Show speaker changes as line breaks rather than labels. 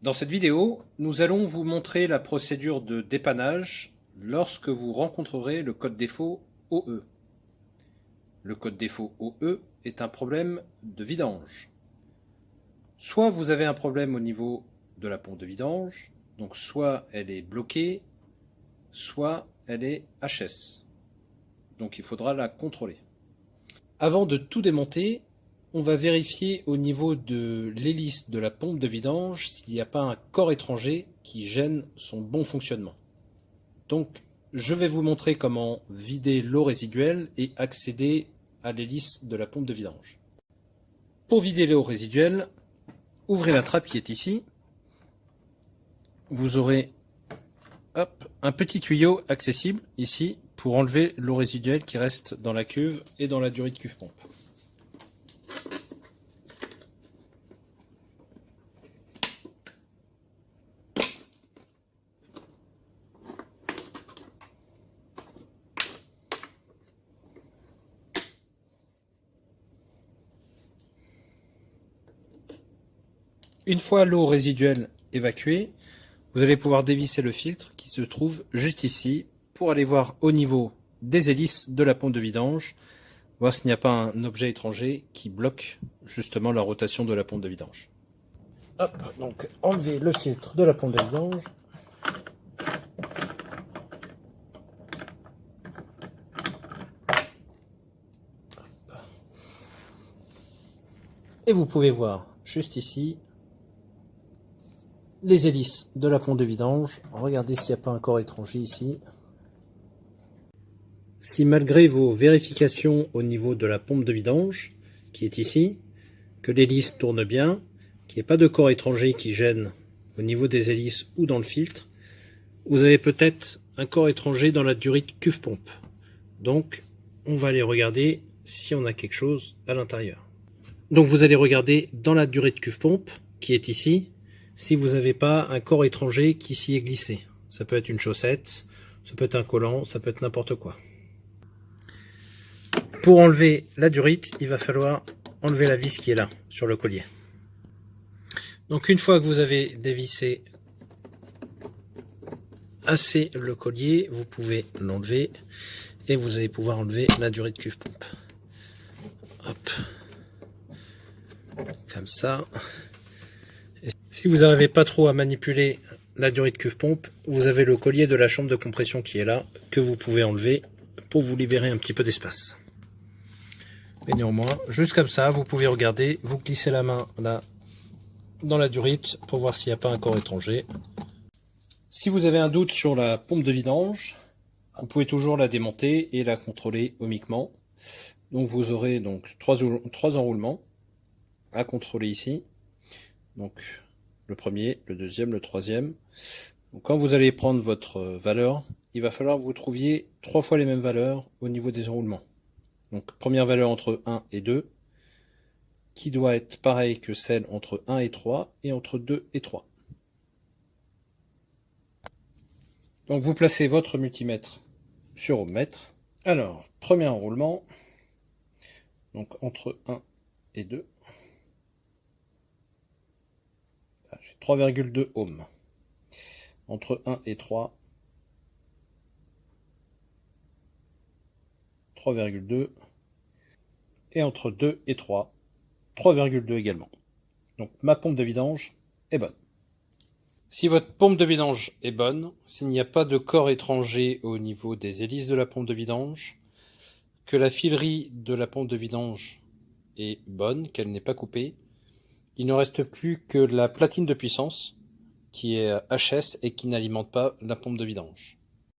Dans cette vidéo, nous allons vous montrer la procédure de dépannage lorsque vous rencontrerez le code défaut OE. Le code défaut OE est un problème de vidange. Soit vous avez un problème au niveau de la pompe de vidange, donc soit elle est bloquée, soit elle est HS. Donc il faudra la contrôler. Avant de tout démonter, on va vérifier au niveau de l'hélice de la pompe de vidange s'il n'y a pas un corps étranger qui gêne son bon fonctionnement. Donc je vais vous montrer comment vider l'eau résiduelle et accéder à l'hélice de la pompe de vidange. Pour vider l'eau résiduelle, ouvrez la trappe qui est ici. Vous aurez un petit tuyau accessible ici pour enlever l'eau résiduelle qui reste dans la cuve et dans la durée de cuve pompe. Une fois l'eau résiduelle évacuée, vous allez pouvoir dévisser le filtre qui se trouve juste ici pour aller voir au niveau des hélices de la pompe de vidange, voir s'il n'y a pas un objet étranger qui bloque justement la rotation de la pompe de vidange. Donc enlevez le filtre de la pompe de vidange. Et vous pouvez voir juste ici les hélices de la pompe de vidange. Regardez s'il n'y a pas un corps étranger ici. Si malgré vos vérifications au niveau de la pompe de vidange, qui est ici, que l'hélice tourne bien, qu'il n'y ait pas de corps étranger qui gêne au niveau des hélices ou dans le filtre, vous avez peut-être un corps étranger dans la durite de cuve pompe. Donc, on va aller regarder si on a quelque chose à l'intérieur. Donc vous allez regarder dans la durée de cuve pompe, qui est ici, si vous n'avez pas un corps étranger qui s'y est glissé. Ça peut être une chaussette, ça peut être un collant, ça peut être n'importe quoi. Pour enlever la durite, il va falloir enlever la vis qui est là, sur le collier. Donc une fois que vous avez dévissé assez le collier, vous pouvez l'enlever et vous allez pouvoir enlever la durite de cuve pompe. Hop. Comme ça. Et si vous n'arrivez pas trop à manipuler la durite de cuve pompe, vous avez le collier de la chambre de compression qui est là, que vous pouvez enlever pour vous libérer un petit peu d'espace. Mais néanmoins, juste comme ça, vous pouvez regarder, vous glissez la main là dans la durite pour voir s'il n'y a pas un corps étranger. Si vous avez un doute sur la pompe de vidange, vous pouvez toujours la démonter et la contrôler ohmiquement. Donc vous aurez donc trois enroulements à contrôler ici. Donc le premier, le deuxième, le troisième. Donc, quand vous allez prendre votre valeur, il va falloir que vous trouviez 3 fois les mêmes valeurs au niveau des enroulements. Donc première valeur entre 1 et 2, qui doit être pareille que celle entre 1 et 3 et entre 2 et 3. Donc vous placez votre multimètre sur ohmmètre. Alors, premier enroulement, donc entre 1 et 2. J'ai 3,2 ohms. Entre 1 et 3, 3,2. Et entre 2 et 3, 3,2 également. Donc ma pompe de vidange est bonne. Si votre pompe de vidange est bonne, s'il n'y a pas de corps étranger au niveau des hélices de la pompe de vidange, que la filerie de la pompe de vidange est bonne, qu'elle n'est pas coupée, il ne reste plus que la platine de puissance qui est HS et qui n'alimente pas la pompe de vidange.